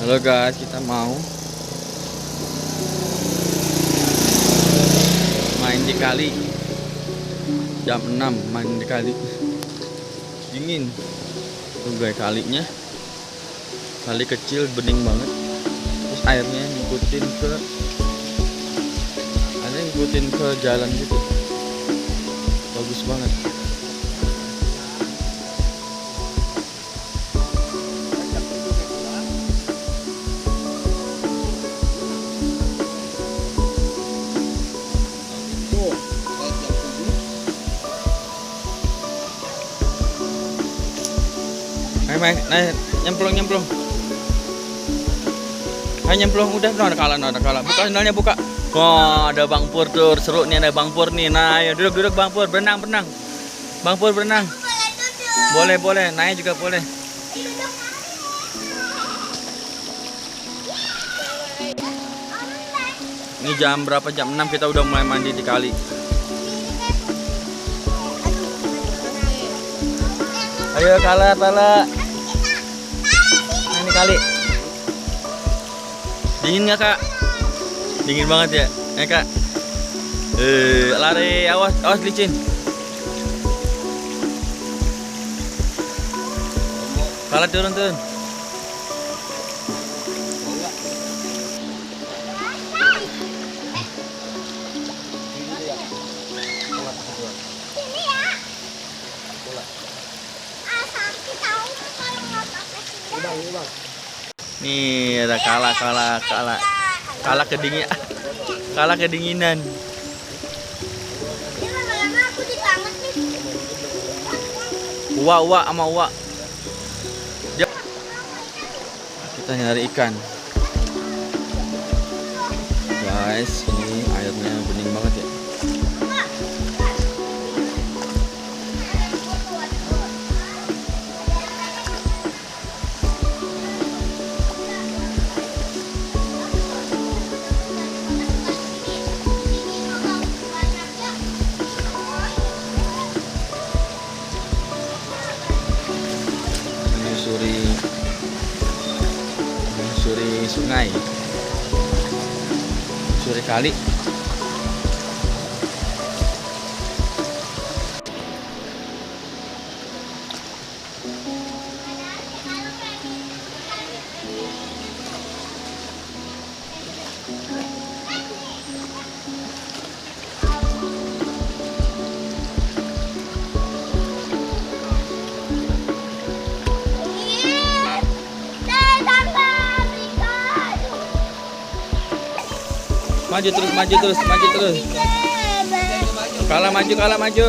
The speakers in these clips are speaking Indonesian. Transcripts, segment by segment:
Halo guys, kita mau main di kali. Jam 6 main di kali. Dingin. Tuh guys, kalinya. Kali kecil, bening banget. Terus airnya ngikutin ke jalan gitu. Bagus banget. Ayo, nyemplung. Ayo nyemplung, udah, ada kalah. Buka sandalnya, buka. Wah, ada Bang Pur tuh, seru nih, ada Bang Pur nih. Nah, ayo duduk Bang Pur, berenang. Bang Pur berenang. Boleh, naik juga boleh. Ini jam berapa? Jam 6 kita udah mulai mandi di kali. Ayo Kala. Nah, ini kali. Dingin nggak Kak? Dingin banget ya, Kak. Lari, awas licin. Kala turun. Nih ada Kala kedinginan. Kala kedinginan. Uwa sama Uwa. Kita nyari ikan. Guys, ini airnya bening banget ya. Menyusuri sungai, menyusuri kali. Maju terus. Kala maju.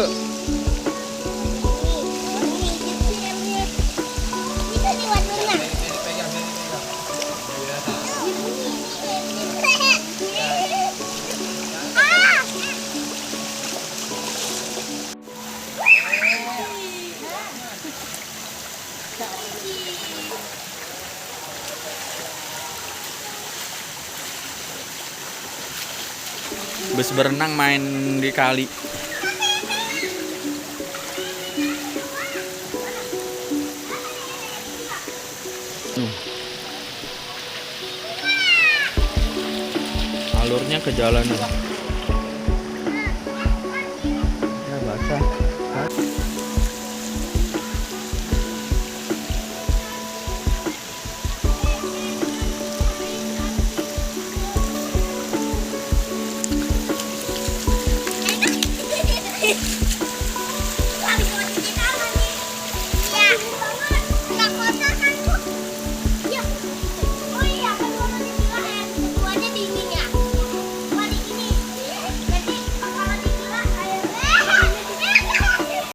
Bus berenang main di kali. Alurnya ke jalan.